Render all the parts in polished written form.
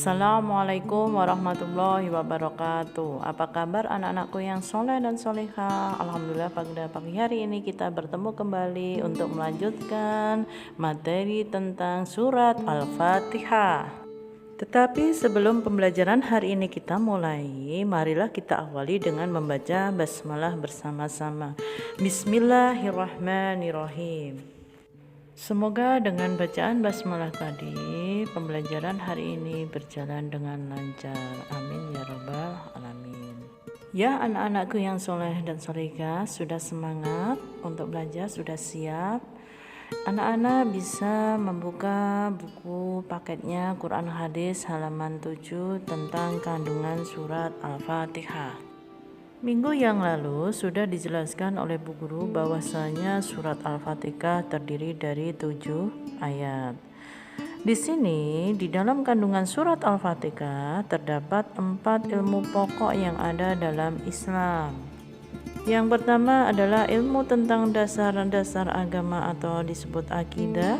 Assalamualaikum warahmatullahi wabarakatuh. Apa kabar anak-anakku yang soleh dan solehah? Alhamdulillah pada pagi hari ini kita bertemu kembali untuk melanjutkan materi tentang surat Al-Fatihah. Tetapi sebelum pembelajaran hari ini kita mulai, marilah kita awali dengan membaca basmalah bersama-sama. Bismillahirrahmanirrahim. Semoga dengan bacaan basmalah tadi pembelajaran hari ini berjalan dengan lancar. Amin ya rabbal alamin. Ya anak-anakku yang soleh dan solehah, sudah semangat untuk belajar, sudah siap? Anak-anak bisa membuka buku paketnya Quran Hadis halaman 7 tentang kandungan surat Al-Fatihah. Minggu yang lalu sudah dijelaskan oleh Bu Guru bahwasanya surat Al-Fatihah terdiri dari 7 ayat. Di sini di dalam kandungan surat Al-Fatihah terdapat 4 ilmu pokok yang ada dalam Islam. Yang pertama adalah ilmu tentang dasar-dasar agama atau disebut akidah.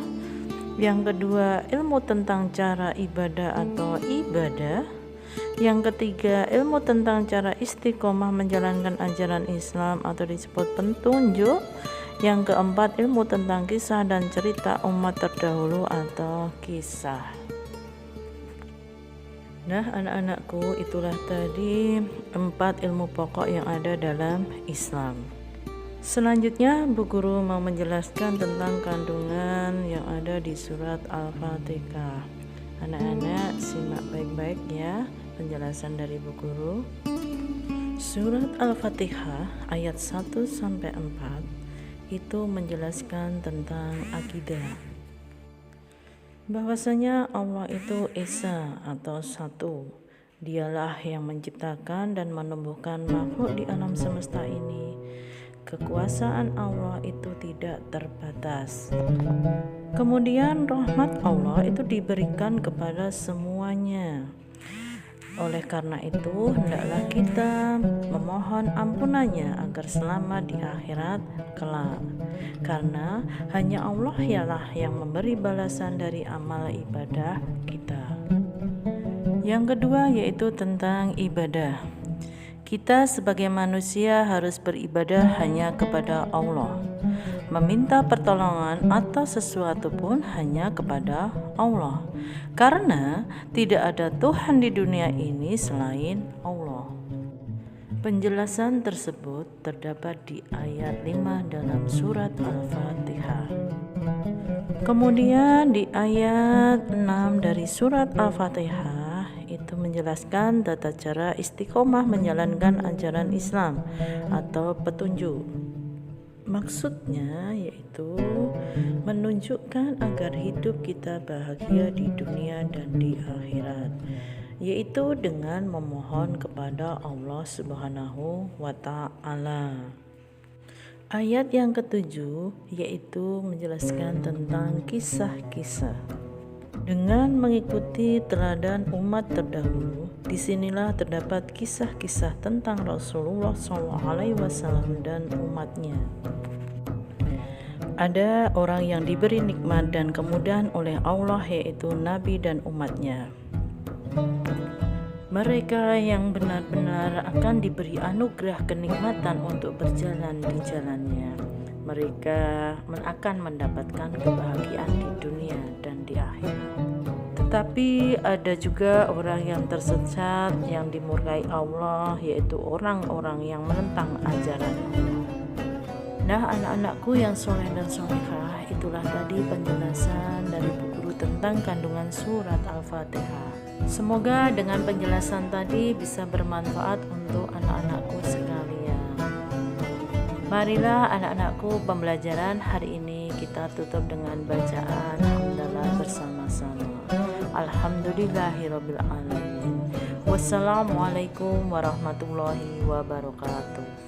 Yang kedua, ilmu tentang cara ibadah atau ibadah. Yang ketiga, ilmu tentang cara istiqomah menjalankan ajaran Islam atau disebut petunjuk. Yang keempat, ilmu tentang kisah dan cerita umat terdahulu atau kisah. Nah anak-anakku, itulah tadi 4 ilmu pokok yang ada dalam Islam. Selanjutnya Bu Guru mau menjelaskan tentang kandungan yang ada di surat Al-Fatihah. Anak-anak simak baik-baik ya penjelasan dari Bu Guru. Surat Al-Fatihah ayat 1-4 itu menjelaskan tentang akidah, bahwasanya Allah itu Esa atau satu. Dialah yang menciptakan dan menumbuhkan makhluk di alam semesta ini. Kekuasaan Allah itu tidak terbatas. Kemudian rahmat Allah itu diberikan kepada semuanya. Oleh karena itu, hendaklah kita memohon ampunannya agar selamat di akhirat kelak. Karena hanya Allah ialah yang memberi balasan dari amal ibadah kita. Yang kedua yaitu tentang ibadah. Kita sebagai manusia harus beribadah hanya kepada Allah. Meminta pertolongan atau sesuatu pun hanya kepada Allah. Karena tidak ada Tuhan di dunia ini selain Allah. Penjelasan tersebut terdapat di ayat 5 dalam surat Al-Fatihah. Kemudian di ayat 6 dari surat Al-Fatihah itu menjelaskan tata cara istiqomah menjalankan ajaran Islam atau petunjuk. Maksudnya yaitu menunjukkan agar hidup kita bahagia di dunia dan di akhirat, yaitu dengan memohon kepada Allah Subhanahu wa Ta'ala. Ayat yang ketujuh yaitu menjelaskan tentang kisah-kisah. Dengan mengikuti teladan umat terdahulu, disinilah terdapat kisah-kisah tentang Rasulullah SAW dan umatnya. Ada orang yang diberi nikmat dan kemudahan oleh Allah, yaitu Nabi dan umatnya. Mereka yang benar-benar akan diberi anugerah kenikmatan untuk berjalan di jalannya. Mereka akan mendapatkan kebahagiaan di dunia dan di akhirat. Tetapi ada juga orang yang tersesat, yang dimurkai Allah, yaitu orang-orang yang menentang ajaran Allah. Nah anak-anakku yang soleh dan solehah, itulah tadi penjelasan dari Bu Guru tentang kandungan surat Al-Fatihah. Semoga dengan penjelasan tadi bisa bermanfaat untuk anak-anakku sekalian. Marilah anak-anakku, pembelajaran hari ini kita tutup dengan bacaan hamdalah bersama-sama. Alhamdulillahirabbil alamin. Wassalamualaikum warahmatullahi wabarakatuh.